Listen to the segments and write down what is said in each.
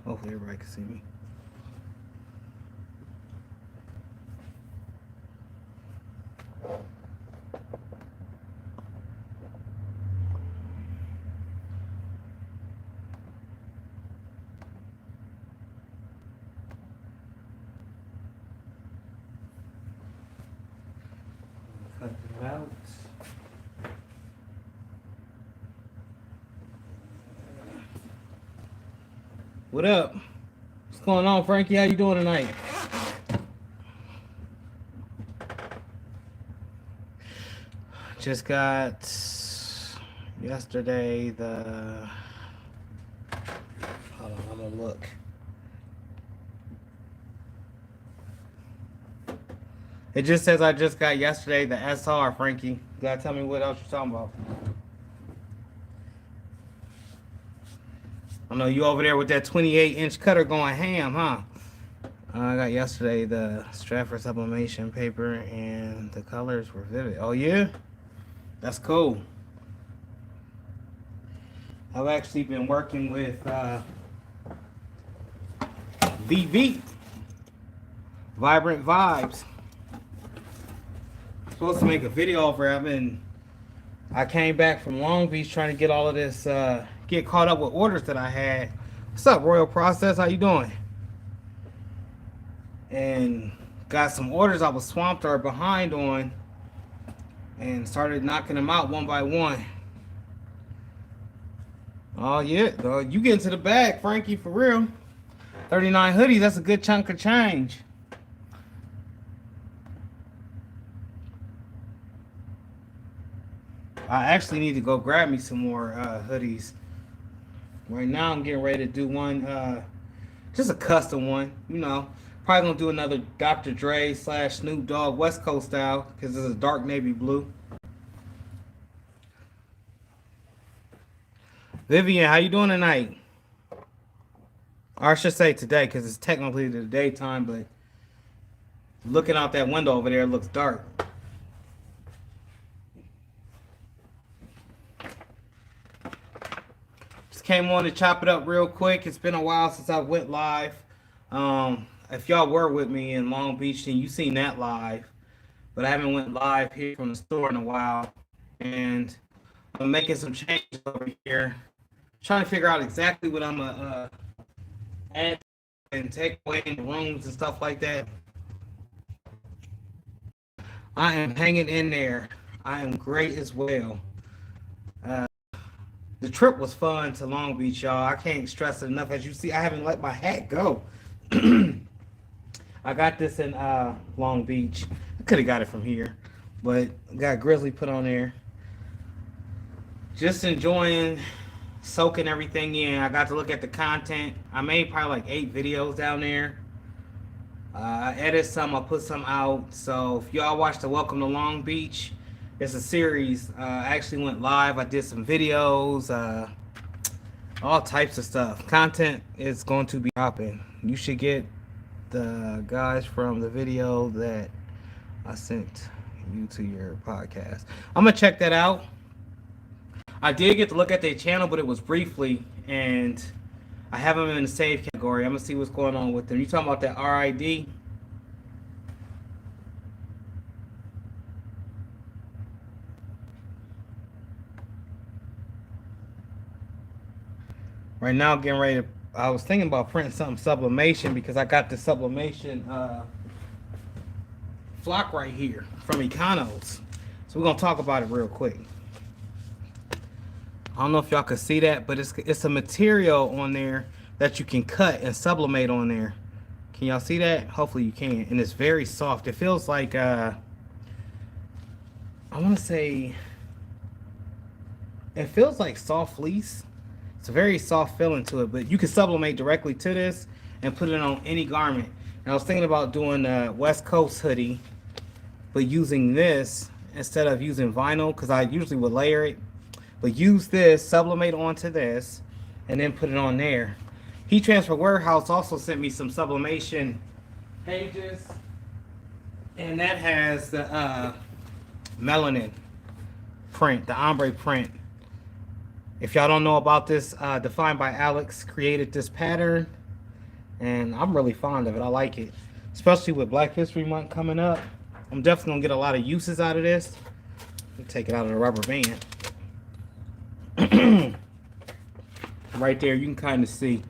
Hopefully everybody can see me. Cut it out. What up? What's going on, Frankie? How you doing tonight? Just got yesterday the. Hold on, I'm gonna look. It just says I just got yesterday the SR, Frankie. You gotta tell me what else you're talking about. I know you over there with that 28-inch cutter going ham, huh? I got yesterday the Stratford sublimation paper and the colors were vivid. Oh yeah? That's cool. I've actually been working with VV, Vibrant Vibes. I'm supposed to make a video over it. I came back from Long Beach trying to get all of this, get caught up with orders that I had. What's up, Royal Process? How you doing? And got some orders I was swamped or behind on and started knocking them out one by one. Oh, yeah. You get into the bag, Frankie, for real. 39 hoodies, that's a good chunk of change. I actually need to go grab me some more hoodies. Right now I'm getting ready to do one, just a custom one, you know. Probably gonna do another Dr. Dre / Snoop Dogg West Coast style because it's a dark navy blue. Vivian, how you doing tonight? Or I should say today because it's technically the daytime, but looking out that window over there, it looks dark. Just came on to chop it up real quick. It's been a while since I went live. If y'all were with me in Long Beach, then you seen that live. But I haven't went live here from the store in a while. And I'm making some changes over here. Trying to figure out exactly what I'm going to add and take away in the rooms and stuff like that. I am hanging in there. I am great as well. The trip was fun to Long Beach, y'all. I can't stress it enough. As you see, I haven't let my hat go. I got this in Long Beach. I could have got it from here, but got Grizzly put on there. Just enjoying soaking everything in. I got to look at the content. I made probably like 8 videos down there. I edited some, I put some out. So if y'all watched the Welcome to Long Beach, it's a series. I actually went live. I did some videos, all types of stuff. Content is going to be dropping. You should get the guys from the video that I sent you to your podcast. I'm gonna check that out. I did get to look at their channel, but it was briefly, and I have them in the save category. I'm gonna see what's going on with them. You talking about that RID? Right now, getting ready to. I was thinking about printing something sublimation because I got the sublimation flock right here from Econos. So we're gonna talk about it real quick. I don't know if y'all can see that, but it's a material on there that you can cut and sublimate on there. Can y'all see that? Hopefully you can. And it's very soft. It feels like I want to say it feels like soft fleece. It's a very soft feeling to it, but you can sublimate directly to this and put it on any garment. And I was thinking about doing a West Coast hoodie, but using this instead of using vinyl, because I usually would layer it. But use this, sublimate onto this, and then put it on there. Heat Transfer Warehouse also sent me some sublimation pages, and that has the melanin print, the ombre print. If y'all don't know about this, Defined by Alex created this pattern, and I'm really fond of it. I like it, especially with Black History Month coming up. I'm definitely gonna get a lot of uses out of this. Let me take it out of the rubber band. Right there, you can kind of see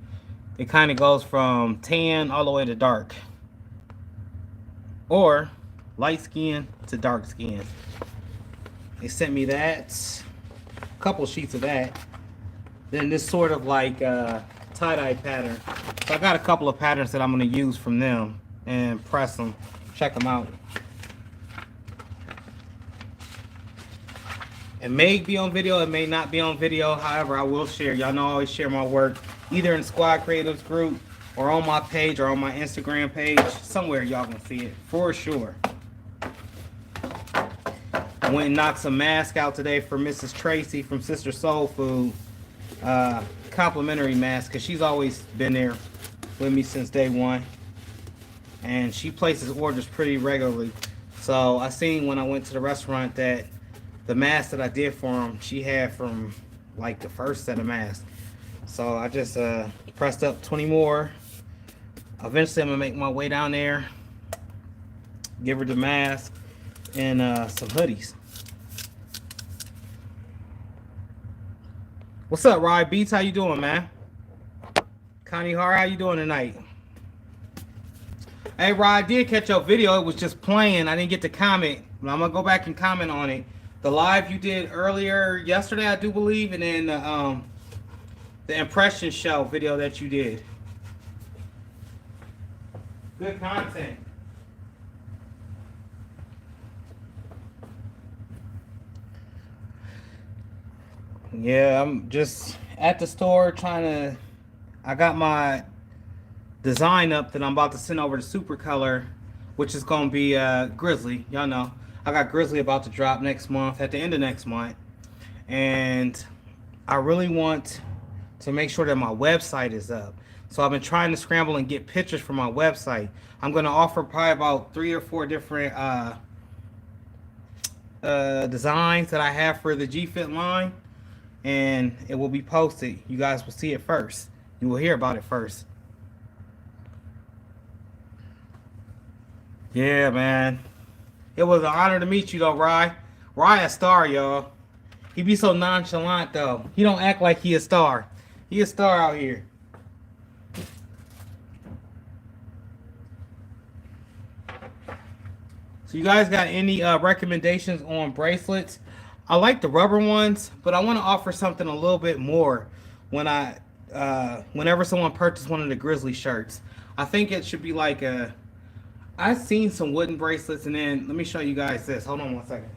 it kind of goes from tan all the way to dark, or light skin to dark skin. They sent me that, a couple sheets of that. Then this sort of like tie-dye pattern. So I got a couple of patterns that I'm going to use from them and press them. Check them out. It may be on video, it may not be on video. However, I will share. Y'all know I always share my work either in Squad Creatives group or on my page or on my Instagram page. Somewhere y'all can see it for sure. I went and knocked some mask out today for Mrs. Tracy from Sister Soul Food. Complimentary mask, because she's always been there with me since day one. And she places orders pretty regularly. So I seen when I went to the restaurant that the mask that I did for him, she had from like the first set of masks. So I just pressed up 20 more. Eventually I'm gonna make my way down there, give her the mask and some hoodies. What's up, Rye Beats? How you doing, man? Connie Hart, how you doing tonight? Hey, Rye, I did catch your video. It was just playing. I didn't get to comment, but I'm gonna go back and comment on it. The live you did earlier yesterday, I do believe, and then the impression show video that you did. Good content. Yeah, I'm just at the store trying to. I got my design up that I'm about to send over to Supercolor, which is gonna be Grizzly. Y'all know I got Grizzly about to drop next month, at the end of next month, and I really want to make sure that my website is up. So I've been trying to scramble and get pictures for my website. I'm gonna offer probably about 3 or 4 different designs that I have for the G-Fit line, and it will be posted. You guys will see it first. You will hear about it first. Yeah, man. It was an honor to meet you, though, Rye. Rye a star, y'all. He be so nonchalant, though. He don't act like he a star. He a star out here. So you guys got any recommendations on bracelets? I like the rubber ones, but I want to offer something a little bit more when whenever someone purchases one of the Grizzly shirts. I think it should be like a. I've seen some wooden bracelets, and then let me show you guys this. Hold on one second.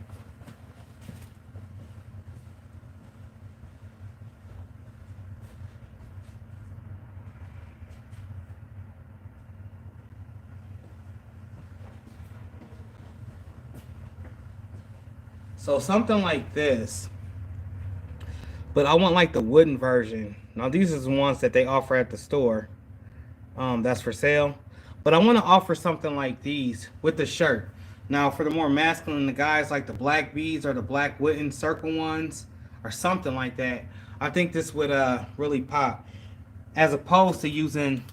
So something like this, but I want like the wooden version. Now these are the ones that they offer at the store. That's for sale. But I want to offer something like these with the shirt. Now for the more masculine, the guys like the black beads or the black wooden circle ones or something like that. I think this would really pop, as opposed to using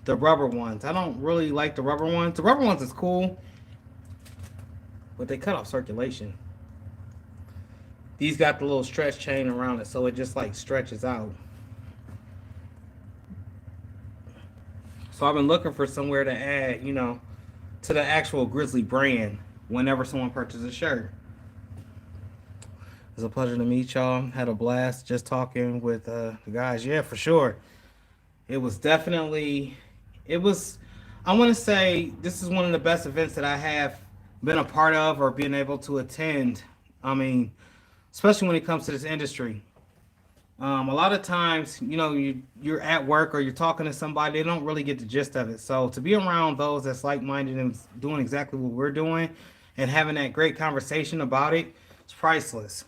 the rubber ones. I don't really like the rubber ones. The rubber ones is cool, but they cut off circulation. These got the little stretch chain around it, so it just like stretches out. So I've been looking for somewhere to add, you know, to the actual Grizzly brand whenever someone purchases a shirt. It's a pleasure to meet y'all. Had a blast just talking with the guys. Yeah, for sure. It was definitely, I want to say this is one of the best events that I have been a part of or been able to attend. I mean, especially when it comes to this industry. A lot of times, you know, you're at work or you're talking to somebody, they don't really get the gist of it. So to be around those that's like-minded and doing exactly what we're doing and having that great conversation about it, it's priceless.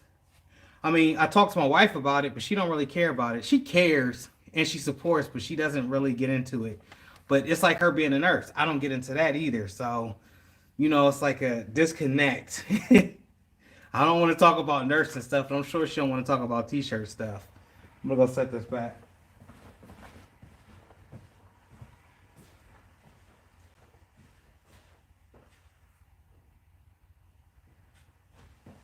I mean, I talked to my wife about it, but she don't really care about it. She cares and she supports, but she doesn't really get into it. But it's like her being a nurse. I don't get into that either. So, you know, it's like a disconnect. I don't want to talk about nursing stuff, but I'm sure she don't want to talk about t-shirt stuff. I'm gonna go set this back.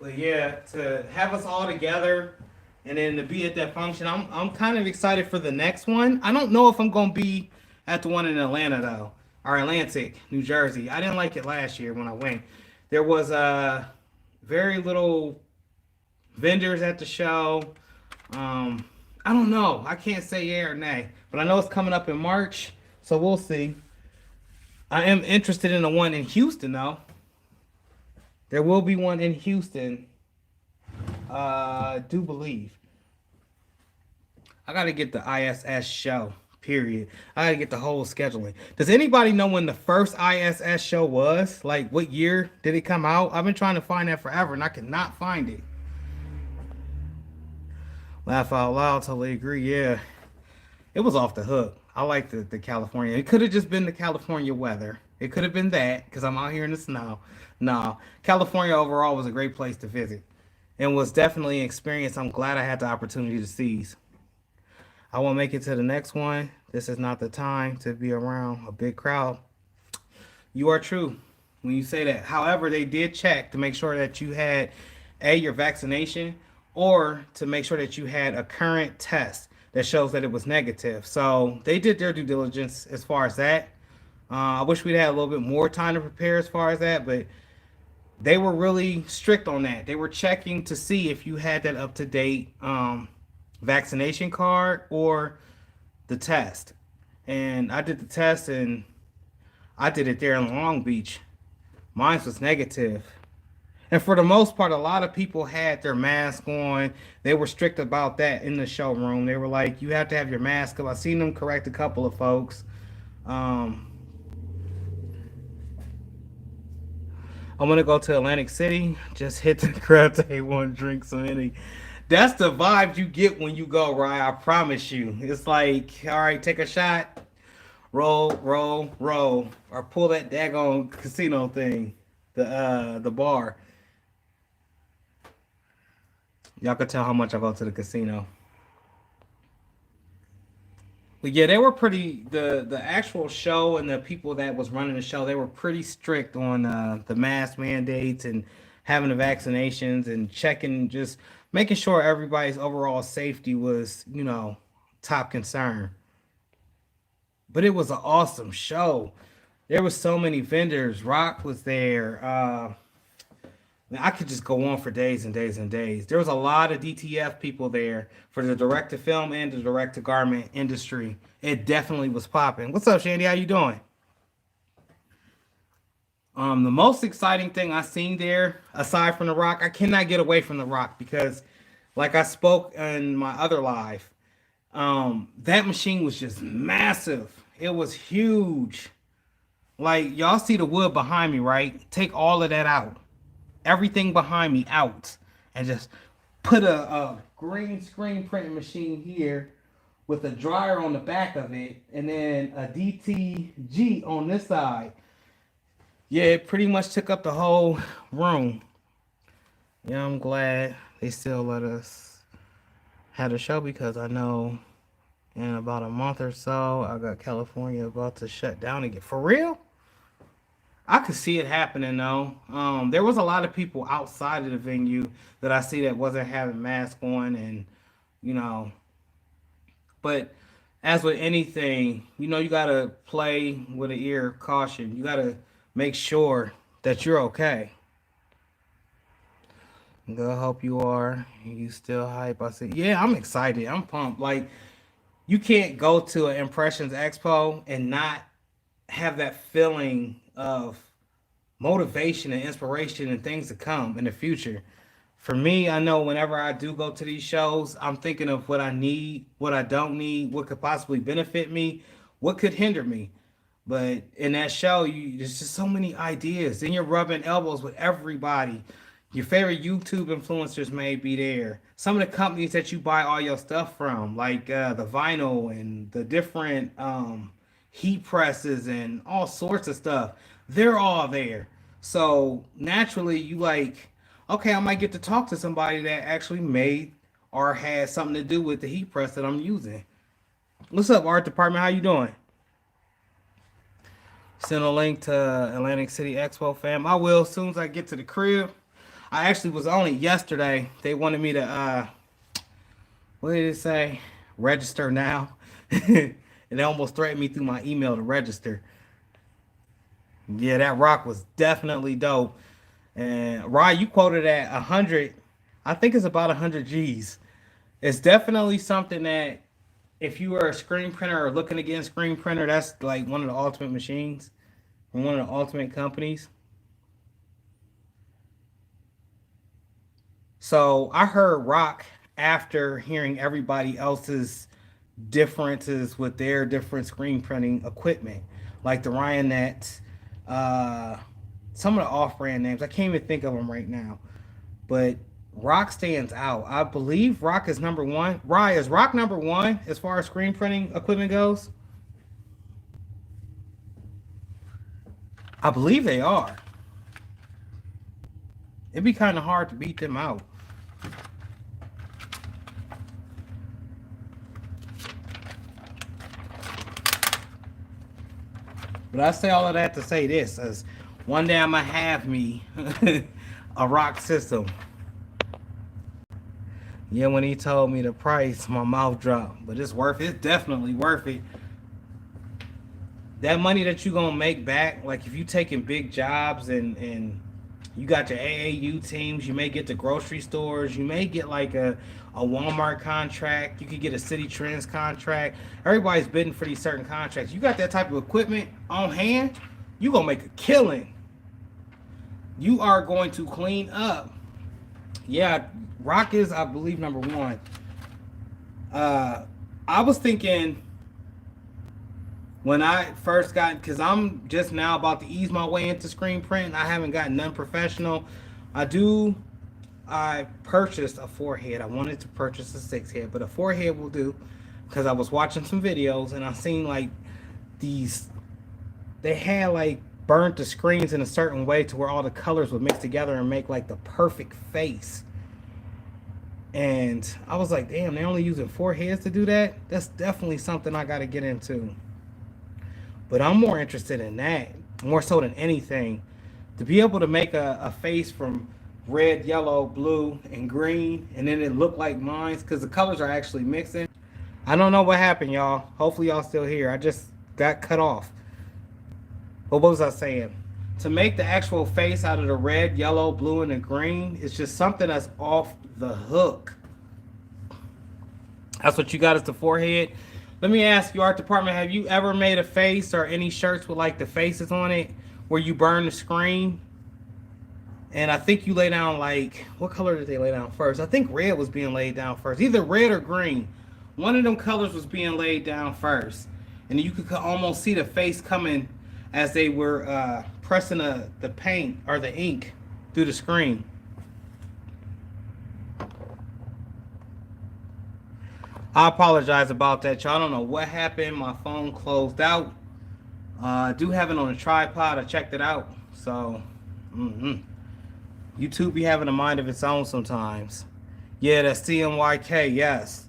But yeah, to have us all together and then to be at that function, I'm kind of excited for the next one. I don't know if I'm gonna be at the one in Atlanta though, or Atlantic, New Jersey. I didn't like it last year when I went. There was very little vendors at the show. Um, I don't know. I can't say yeah or nay, but I know it's coming up in March, so we'll see. I am interested in the one in Houston though. There will be one in Houston. I do believe. I gotta get the ISS show. Period. I gotta get the whole scheduling. Does anybody know when the first ISS show was? Like, what year did it come out? I've been trying to find that forever, and I cannot find it. Laugh out loud, totally agree. Yeah, it was off the hook. I like the California. It could have just been the California weather. It could have been that because I'm out here in the snow. No, California overall was a great place to visit and was definitely an experience I'm glad I had the opportunity to seize. I won't make it to the next one. This is not the time to be around a big crowd. You are true when you say that. However, they did check to make sure that you had your vaccination or to make sure that you had a current test that shows that it was negative. So they did their due diligence as far as that. I wish we'd had a little bit more time to prepare as far as that, but they were really strict on that. They were checking to see if you had that up to date vaccination card or the test. And I did the test and I did it there in Long Beach. Mine was negative. And for the most part, a lot of people had their mask on. They were strict about that in the showroom. They were like, you have to have your mask up. I've seen them correct a couple of folks. Um, I'm gonna go to Atlantic City. Just hit the crowd, take one, drink some any. That's the vibe you get when you go, right? I promise you. It's like, all right, take a shot, roll, roll, roll, or pull that daggone casino thing, the bar. Y'all could tell how much I go to the casino. But yeah, they were pretty the actual show and the people that was running the show, they were pretty strict on the mask mandates and having the vaccinations and checking just making sure everybody's overall safety was, top concern. But it was an awesome show. There was so many vendors. Rock was there. I could just go on for days and days and days. There was a lot of DTF people there for the direct to film and the direct to garment industry. It definitely was popping. What's up, Shandy? How you doing? The most exciting thing I seen there, aside from the Rock, I cannot get away from the Rock because, like I spoke in my other live, that machine was just massive. It was huge. Like y'all see the wood behind me, right? Take all of that out, everything behind me out, and just put a green screen printing machine here with a dryer on the back of it, and then a DTG on this side. Yeah, it pretty much took up the whole room. Yeah, I'm glad they still let us have a show because I know in about a month or so, I got California about to shut down again. For real? I could see it happening though. There was a lot of people outside of the venue that I see that wasn't having masks on, and you know, but as with anything, you gotta play with an ear of caution. You gotta make sure that you're okay. Good, hope you are. You still hype? I said, yeah, I'm excited. I'm pumped. Like, you can't go to an Impressions Expo and not have that feeling of motivation and inspiration and things to come in the future. For me, I know whenever I do go to these shows, I'm thinking of what I need, what I don't need, what could possibly benefit me, what could hinder me. But in that show, there's just so many ideas. Then you're rubbing elbows with everybody. Your favorite YouTube influencers may be there. Some of the companies that you buy all your stuff from, like the vinyl and the different heat presses and all sorts of stuff, they're all there. So naturally, you like, okay, I might get to talk to somebody that actually made or had something to do with the heat press that I'm using. What's up, art department? How you doing? Send a link to Atlantic City Expo, fam. I will as soon as I get to the crib. I actually was on it yesterday. They wanted me to what did it say? Register now. And they almost threatened me through my email to register. Yeah, that rock was definitely dope. And Ryan, you quoted at 100. I think it's about 100 G's. It's definitely something that if you are a screen printer or looking to get a screen printer, that's like one of the ultimate machines from one of the ultimate companies. So I heard rock after hearing everybody else's differences with their different screen printing equipment, like the Ryonet, uh, some of the off-brand names. I can't even think of them right now, but Rock stands out. I believe Rock is number one. Rye, is Rock number one as far as screen printing equipment goes? I believe they are. It'd be kind of hard to beat them out. But I say all of that to say this, as one day I'm gonna have me a rock system. Yeah, when he told me the price, my mouth dropped. But it's worth it. It's definitely worth it. That money that you gonna make back, like if you taking big jobs and you got your AAU teams, you may get to grocery stores, you may get like a Walmart contract, you could get a City Trends contract. Everybody's bidding for these certain contracts. You got that type of equipment on hand, you gonna make a killing. You are going to clean up. Yeah, Rock is, I believe, number one. I was thinking when I first got, because I'm just now about to ease my way into screen print. I haven't gotten none professional. I purchased a 4-head. I wanted to purchase a 6-head, but a 4-head will do because I was watching some videos and I seen like these, they had like burnt the screens in a certain way to where all the colors would mix together and make like the perfect face. And I was like, damn, they're only using 4 heads to do that? That's definitely something I got to get into. But I'm more interested in that, more so than anything. To be able to make a face from red, yellow, blue, and green, and then it look like mine, because the colors are actually mixing. I don't know what happened, y'all. Hopefully y'all still here. I just got cut off. But what was I saying? To make the actual face out of the red, yellow, blue, and the green, it's just something that's off the hook. That's what you got as the 4-head. Let me ask you, art department, have you ever made a face or any shirts with like the faces on it where you burn the screen? And I think you lay down like, what color did they lay down first? I think red was being laid down first. Either red or green. One of them colors was being laid down first. And you could almost see the face coming as they were pressing the paint or the ink through the screen. I apologize about that, y'all. I don't know what happened. My phone closed out. I do have it on a tripod. I checked it out. So, YouTube be having a mind of its own sometimes. Yeah, that's CMYK, yes.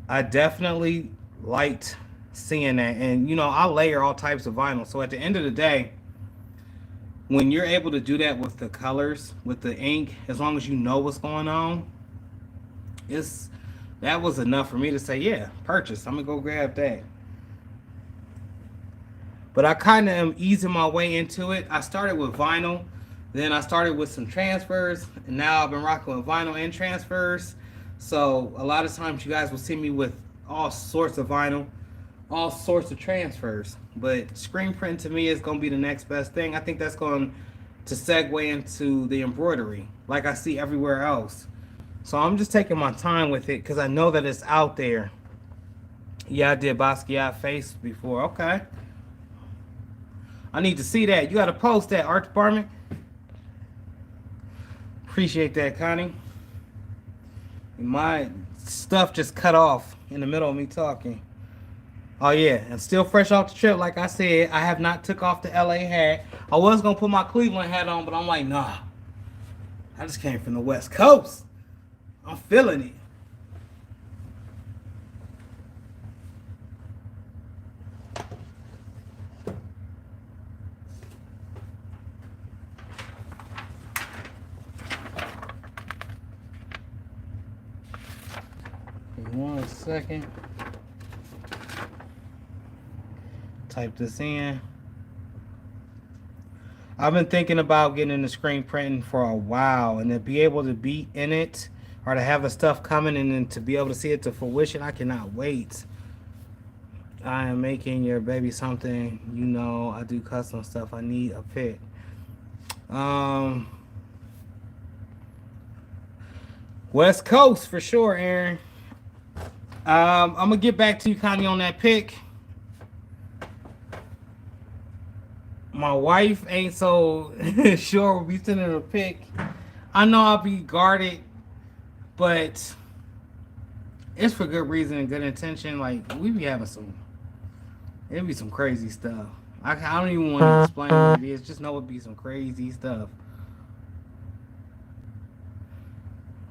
I definitely liked seeing that. And, you know, I layer all types of vinyl. So at the end of the day, when you're able to do that with the colors, with the ink, as long as you know what's going on, that was enough for me to say, yeah, purchase. I'm going to go grab that. But I kind of am easing my way into it. I started with vinyl. Then I started with some transfers. And now I've been rocking with vinyl and transfers. So a lot of times you guys will see me with all sorts of vinyl, all sorts of transfers. But screen print to me is going to be the next best thing. I think that's going to segue into the embroidery like I see everywhere else. So I'm just taking my time with it because I know that it's out there. Yeah, I did Basquiat face before. Okay. I need to see that. You got to post that, art department. Appreciate that, Connie. My stuff just cut off in the middle of me talking. Oh, yeah. And still fresh off the trip. Like I said, I have not took off the LA hat. I was going to put my Cleveland hat on, but I'm like, nah. I I just came from the West Coast. I'm feeling it. Give me 1 second. Type this in. I've been thinking about getting into screen printing for a while, and to be able to be in it, or to have the stuff coming and then to be able to see it to fruition, I cannot wait. I am making your baby something. You know, I do custom stuff. I need a pic. West Coast for sure, Aaron. I'm gonna get back to you, Connie, on that pic. My wife ain't so sure we'll be sending a pic. I know I'll be guarded, but it's for good reason and good intention. Like, we be having it'd be some crazy stuff. I don't even want to explain what it is. Just know it'd be some crazy stuff.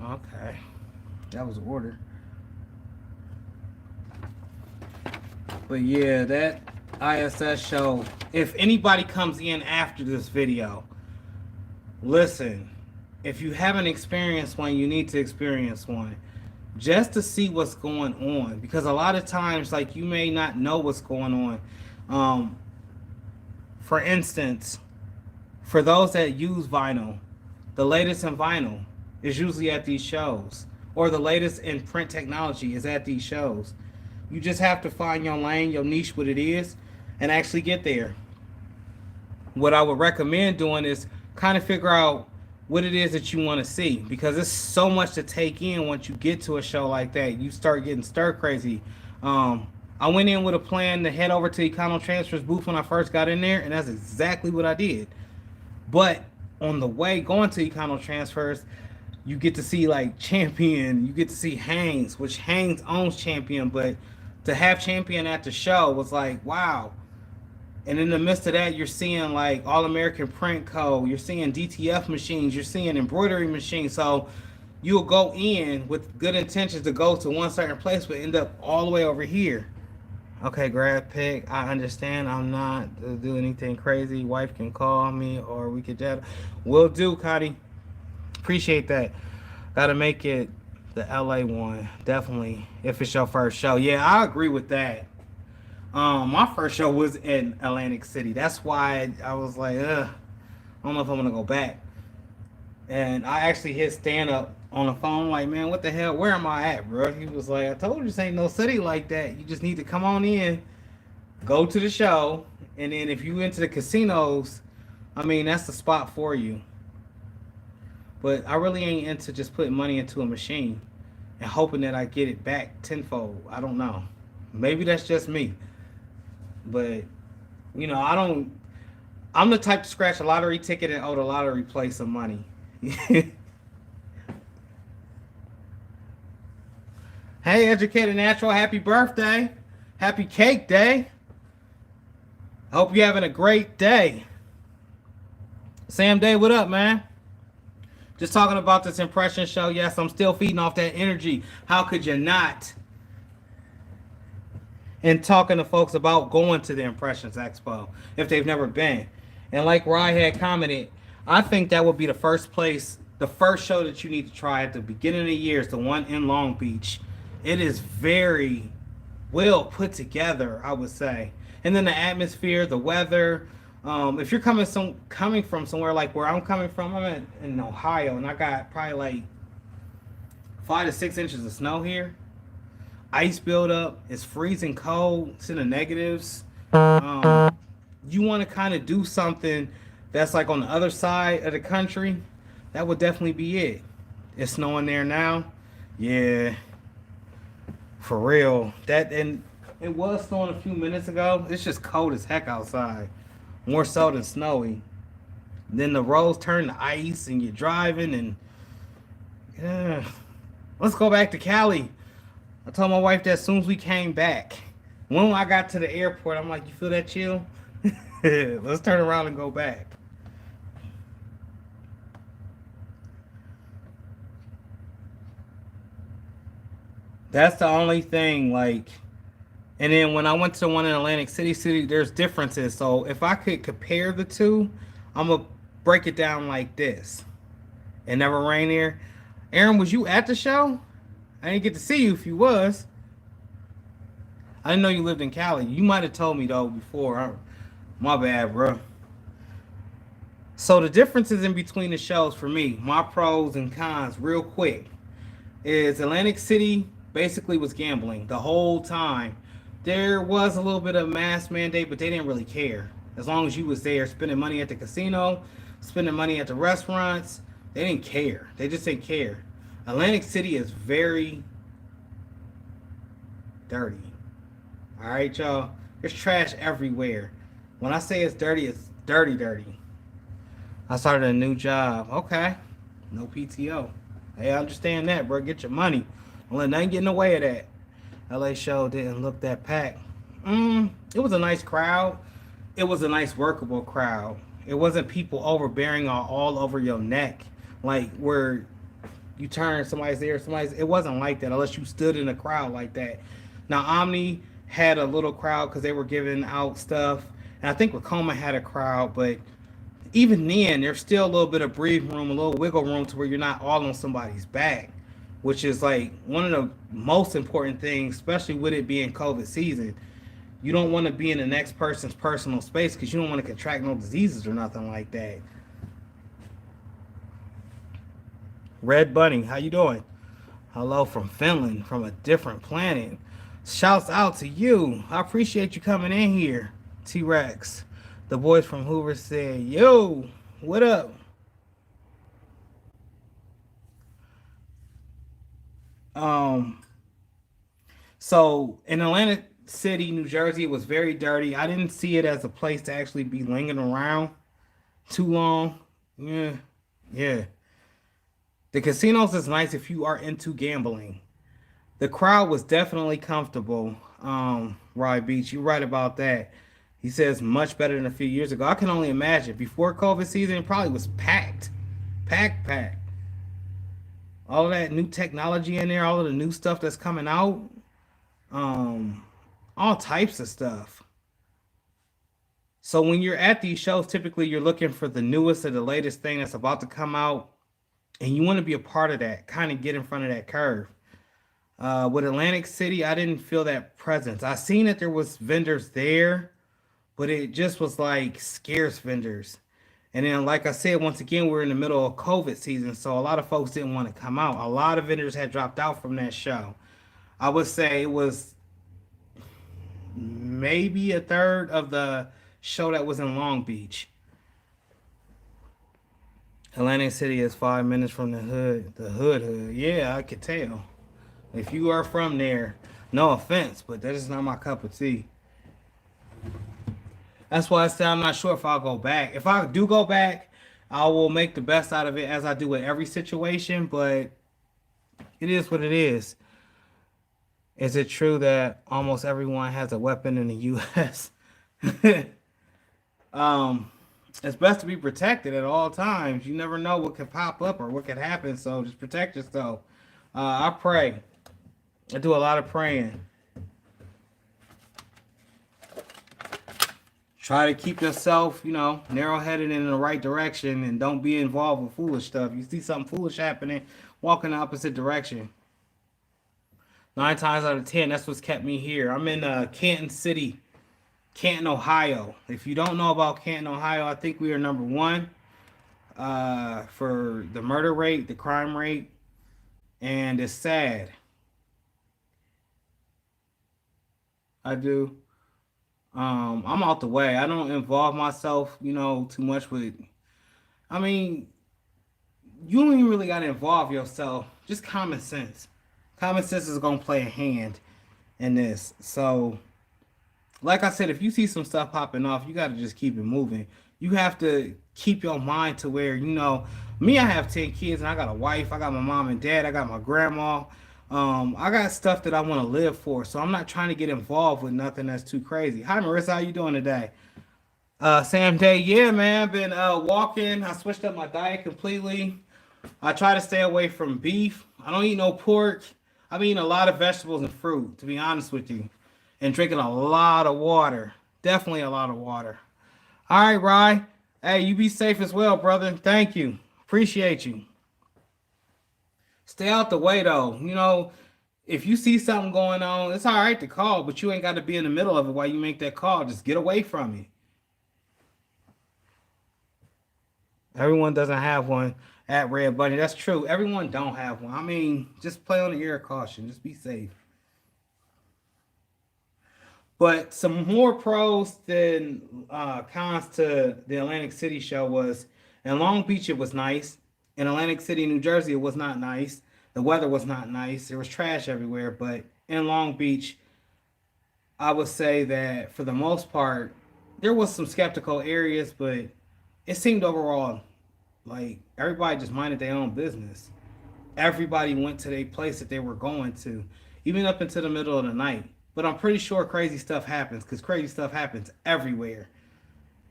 Okay. That was an order. But yeah, that ISS show, if anybody comes in after this video, listen, if you haven't experienced one, you need to experience one just to see what's going on, because a lot of times, like, you may not know what's going on. For instance, for those that use vinyl, the latest in vinyl is usually at these shows, or the latest in print technology is at these shows. You just have to find your lane, your niche, what it is, and actually get there. What I would recommend doing is kind of figure out what it is that you want to see, because there's so much to take in once you get to a show like that. You start getting stir crazy. I went in with a plan to head over to Econo Transfers booth when I first got in there, and that's exactly what I did. But on the way going to Econo Transfers, you get to see like Champion, you get to see Hanes, which Hanes owns Champion, but to have Champion at the show was like, wow. And in the midst of that, you're seeing like All American Print Co., you're seeing DTF machines, you're seeing embroidery machines. So you'll go in with good intentions to go to one certain place, but end up all the way over here. Okay, grab pick. I understand. I'm not to do anything crazy. Wife can call me or we could chat. Will do, Cotty. Appreciate that. Gotta make it the LA one. Definitely. If it's your first show. Yeah, I agree with that. My first show was in Atlantic City. That's why I was like, I don't know if I'm gonna go back. And I actually hit stand up on the phone, like, man, what the hell? Where am I at, bro? He was like, I told you this ain't no city like that. You just need to come on in, go to the show, and then if you into the casinos, I mean, that's the spot for you. But I really ain't into just putting money into a machine and hoping that I get it back tenfold. I don't know. Maybe that's just me. But, you know, I'm the type to scratch a lottery ticket and owe the lottery place some money. Hey, Educated Natural, happy birthday. Happy cake day. Hope you're having a great day. Sam Day, what up, man? Just talking about this impression show. Yes, I'm still feeding off that energy. How could you not? And talking to folks about going to the Impressions Expo if they've never been. And like Rye had commented, I think that would be the first place, the first show that you need to try at the beginning of the year is the one in Long Beach. It is very well put together, I would say. And then the atmosphere, the weather. If you're coming from somewhere like where I'm coming from, I'm in Ohio, and I got probably like 5 to 6 inches of snow here. Ice buildup. It's freezing cold. It's in the negatives. You want to kind of do something that's like on the other side of the country. That would definitely be it. It's snowing there now. Yeah. For real. And it was snowing a few minutes ago. It's just cold as heck outside. More so than snowy. Then the roads turn to ice and you're driving and yeah. Let's go back to Cali. I told my wife that as soon as we came back. When I got to the airport, I'm like, you feel that chill? Let's turn around and go back. That's the only thing. Like, and then when I went to the one in Atlantic City, there's differences. So if I could compare the two, I'm gonna break it down like this. It never rained there. Aaron, was you at the show? I didn't get to see you if you was. I didn't know you lived in Cali. You might have told me though before. My bad, bro. So the differences in between the shows for me, my pros and cons, real quick, is Atlantic City basically was gambling the whole time. There was a little bit of mask mandate, but they didn't really care. As long as you was there spending money at the casino, spending money at the restaurants, they didn't care. They just didn't care. Atlantic City is very dirty. All right, y'all. There's trash everywhere. When I say it's dirty, dirty. I started a new job. Okay. No PTO. Hey, I understand that, bro. Get your money. Don't let nothing get in the way of that. LA show didn't look that packed. It was a nice crowd. It was a nice workable crowd. It wasn't people overbearing all over your neck. Like where you turn, somebody's there, it wasn't like that unless you stood in a crowd like that. Now Omni had a little crowd because they were giving out stuff. And I think Racoma had a crowd, but even then, there's still a little bit of breathing room, a little wiggle room to where you're not all on somebody's back, which is like one of the most important things, especially with it being COVID season. You don't want to be in the next person's personal space because you don't want to contract no diseases or nothing like that. Red Bunny, how you doing? Hello from Finland, from a different planet. Shouts out to you. I appreciate you coming in here, T-Rex. The boys from Hoover said, yo, what up? So in Atlantic City, New Jersey, it was very dirty. I didn't see it as a place to actually be lingering around too long. Yeah. The casinos is nice if you are into gambling. The crowd was definitely comfortable. Rye Beach, you're right about that. He says much better than a few years ago. I can only imagine. Before COVID season, it probably was packed. Packed. All of that new technology in there, all of the new stuff that's coming out. All types of stuff. So when you're at these shows, typically you're looking for the newest or the latest thing that's about to come out. And you want to be a part of that, kind of get in front of that curve. With Atlantic City, I didn't feel that presence. I seen that there was vendors there, but it just was like scarce vendors. And then, like I said, once again, we're in the middle of COVID season, so a lot of folks didn't want to come out. A lot of vendors had dropped out from that show. I would say it was maybe a third of the show that was in Long Beach. Atlantic City is 5 minutes from the hood. The hood. Yeah, I could tell. If you are from there, no offense, but that is not my cup of tea. That's why I said I'm not sure if I'll go back. If I do go back, I will make the best out of it as I do with every situation, but it is what it is. Is it true that almost everyone has a weapon in the U.S.? It's best to be protected at all times. You never know what could pop up or what could happen, so just protect yourself. I pray. I do a lot of praying. Try to keep yourself, narrow-headed in the right direction and don't be involved with foolish stuff. You see something foolish happening, walk in the opposite direction. 9 times out of 10, that's what's kept me here. I'm in Canton City, Canton, Ohio. If you don't know about Canton, Ohio, I think we are number 1 for the murder rate, the crime rate, and it's sad. I do. I'm out the way. I don't involve myself, too much with. I mean, you don't even really gotta involve yourself. Just common sense. Common sense is gonna play a hand in this. So, like I said, if you see some stuff popping off, you gotta just keep it moving. You have to keep your mind to where, me, I have 10 kids and I got a wife, I got my mom and dad, I got my grandma. I got stuff that I want to live for, so I'm not trying to get involved with nothing that's too crazy. Hi, Marissa, how you doing today? Sam Day, yeah, man, been walking. I switched up my diet completely. I try to stay away from beef. I don't eat no pork. I'm eating a lot of vegetables and fruit, to be honest with you, and drinking a lot of water. Definitely a lot of water. All right, Rye. Hey, you be safe as well, brother. Thank you. Appreciate you. Stay out the way though. If you see something going on, it's all right to call, but you ain't got to be in the middle of it while you make that call. Just get away from it. Everyone doesn't have one at Red Bunny. That's true. Everyone don't have one. I mean, just play on the air caution. Just be safe. But some more pros than cons to the Atlantic City show was in Long Beach, it was nice. In Atlantic City, New Jersey, it was not nice. The weather was not nice. There was trash everywhere. But in Long Beach, I would say that for the most part, there was some skeptical areas, but it seemed overall like everybody just minded their own business. Everybody went to the place that they were going to, even up into the middle of the night. But I'm pretty sure crazy stuff happens because crazy stuff happens everywhere.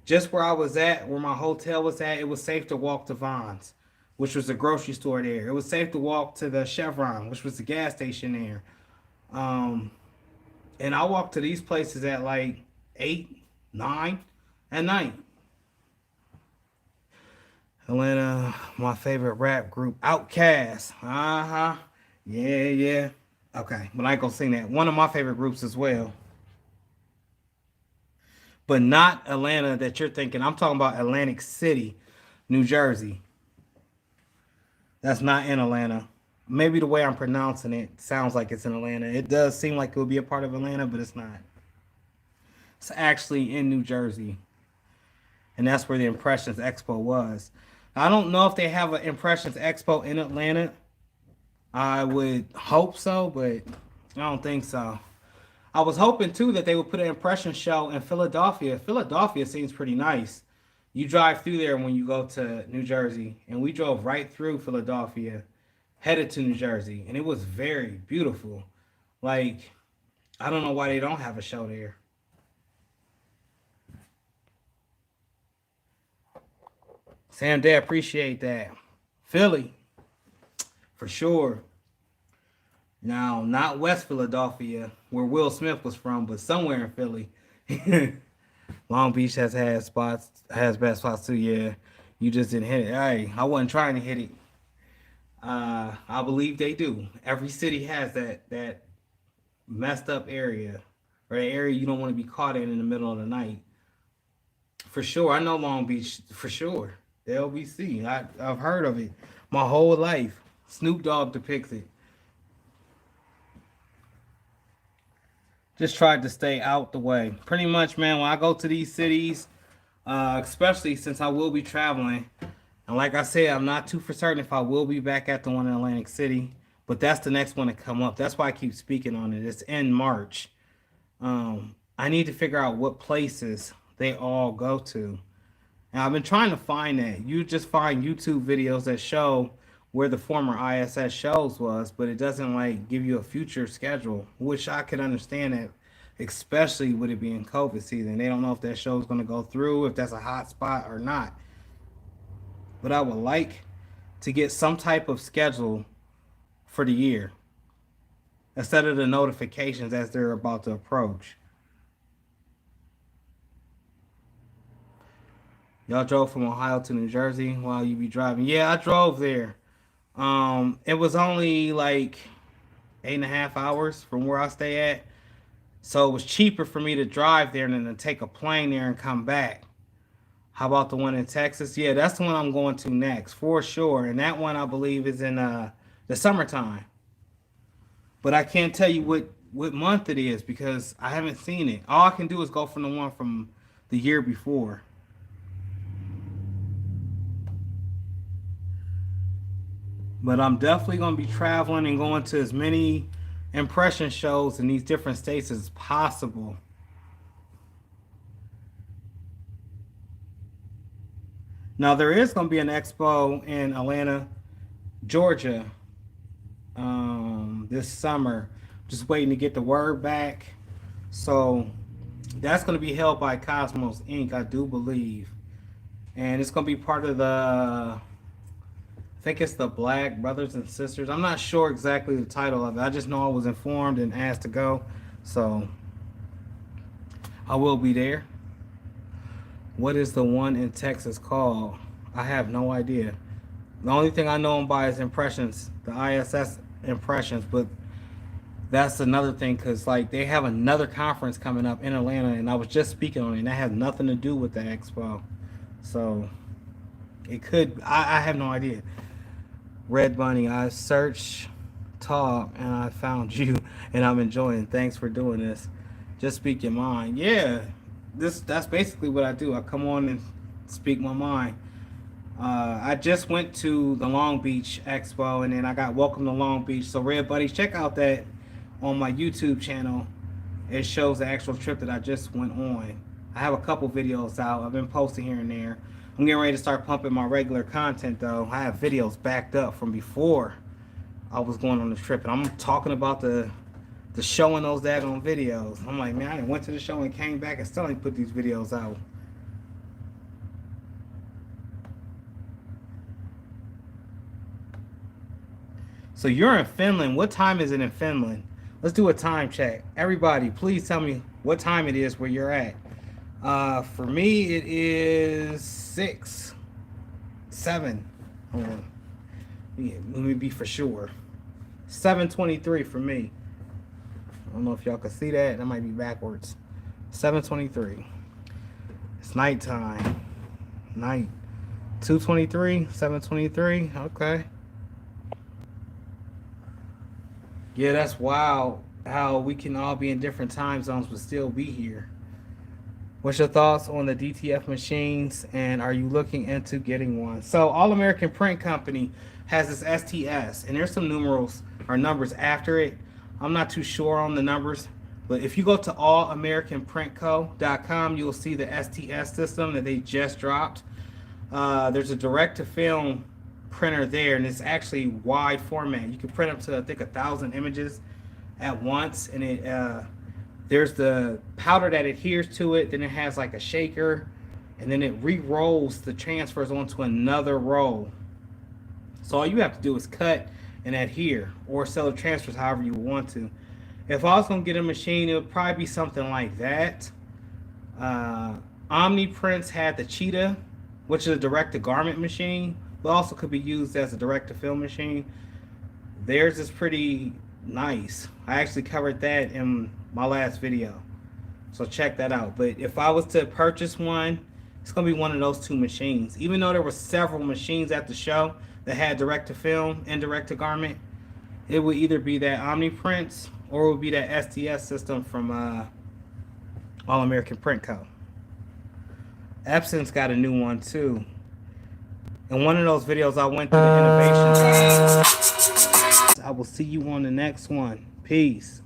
Just where I was at, where my hotel was at, it was safe to walk to Vons, which was a grocery store there. It was safe to walk to the Chevron, which was the gas station there. Um, and I walked to these places at like 8, 9 at night. Atlanta, my favorite rap group, Outkast. Uh huh. Yeah, yeah. Okay, but I ain't gonna sing that. One of my favorite groups as well, but not Atlanta that you're thinking. I'm talking about Atlantic City, New Jersey. That's not in Atlanta. Maybe the way I'm pronouncing it sounds like it's in Atlanta. It does seem like it would be a part of Atlanta, but it's not. It's actually in New Jersey, and that's where the Impressions Expo was. I don't know if they have an Impressions Expo in Atlanta. I would hope so, but I don't think so. I was hoping too that they would put an impression show in Philadelphia. Philadelphia seems pretty nice. You drive through there when you go to New Jersey, and we drove right through Philadelphia, headed to New Jersey, and it was very beautiful. Like, I don't know why they don't have a show there. Sam Day, appreciate that. Philly, for sure. Now, not West Philadelphia, where Will Smith was from, but somewhere in Philly. Long Beach has bad spots too. Yeah, you just didn't hit it. Hey, I wasn't trying to hit it. I believe they do. Every city has that messed up area, or the area you don't want to be caught in the middle of the night. For sure, I know Long Beach for sure. The LBC, I've heard of it my whole life. Snoop Dogg depicts it. Just tried to stay out the way. Pretty much, man, when I go to these cities, especially since I will be traveling, and like I said, I'm not too for certain if I will be back at the one in Atlantic City, but that's the next one to come up. That's why I keep speaking on it. It's in March. I need to figure out what places they all go to. And I've been trying to find that. You just find YouTube videos that show where the former ISS shows was, but it doesn't like give you a future schedule, which I could understand that, especially with it being COVID season. They don't know if that show is going to go through, if that's a hot spot or not. But I would like to get some type of schedule for the year instead of the notifications as they're about to approach. Y'all drove from Ohio to New Jersey while you be driving. Yeah, I drove there. It was only like 8.5 hours from where I stay at. So it was cheaper for me to drive there than to take a plane there and come back. How about the one in Texas? Yeah, that's the one I'm going to next for sure. And that one I believe is in the summertime. But I can't tell you what month it is because I haven't seen it. All I can do is go from the one from the year before. But I'm definitely going to be traveling and going to as many impression shows in these different states as possible. Now, there is going to be an expo in Atlanta, Georgia, this summer. Just waiting to get the word back. So that's going to be held by Cosmos Inc., I do believe. And it's going to be part of the think it's the Black Brothers and Sisters. I'm not sure exactly the title of it. I just know I was informed and asked to go. So I will be there. What is the one in Texas called? I have no idea. The only thing I know them by is Impressions, the ISS Impressions, but that's another thing because like they have another conference coming up in Atlanta, and I was just speaking on it, and that has nothing to do with the expo. So it could. I have no idea. Red Bunny, I searched talk and I found you, and I'm enjoying. Thanks for doing this. Just speak your mind. Yeah, that's basically what I do. I come on and speak my mind. I just went to the Long Beach Expo, and then I got Welcome to Long Beach. So Red Buddies, check out that on my YouTube channel. It shows the actual trip that I just went on. I have a couple videos out. I've been posting here and there. I'm getting ready to start pumping my regular content though. I have videos backed up from before I was going on the trip, and I'm talking about the show and those daggone videos. I'm like, man, I went to the show and came back and still ain't put these videos out. So you're in Finland. What time is it in Finland? Let's do a time check. Everybody, please tell me what time it is where you're at. For me, it is 6, 7. Hold on. Yeah, let me be for sure. 7:23 for me. I don't know if y'all can see that. That might be backwards. 7:23. It's nighttime. Night. 2:23. 7:23. Okay. Yeah, that's wild how we can all be in different time zones but still be here. What's your thoughts on the DTF machines, and are you looking into getting one? So All American Print Company has this STS, and there's some numerals or numbers after it. I'm not too sure on the numbers, but if you go to allamericanprintco.com, you'll see the STS system that they just dropped. There's a direct-to-film printer there, and it's actually wide format. You can print up to I think 1,000 images at once, and it there's the powder that adheres to it. Then it has like a shaker, and then it re-rolls the transfers onto another roll. So all you have to do is cut and adhere, or sell the transfers however you want to. If I was gonna get a machine, it would probably be something like that. Omni Prints had the Cheetah, which is a direct-to-garment machine, but also could be used as a direct-to-film machine. Theirs is pretty nice. I actually covered that in my last video, so check that out. But if I was to purchase one, it's gonna be one of those two machines. Even though there were several machines at the show that had direct-to-film and direct-to-garment, it would either be that Omni Prints or it would be that STS system from All American Print Co. Epson's got a new one too. In one of those videos, I went through the innovation. I will see you on the next one. Peace.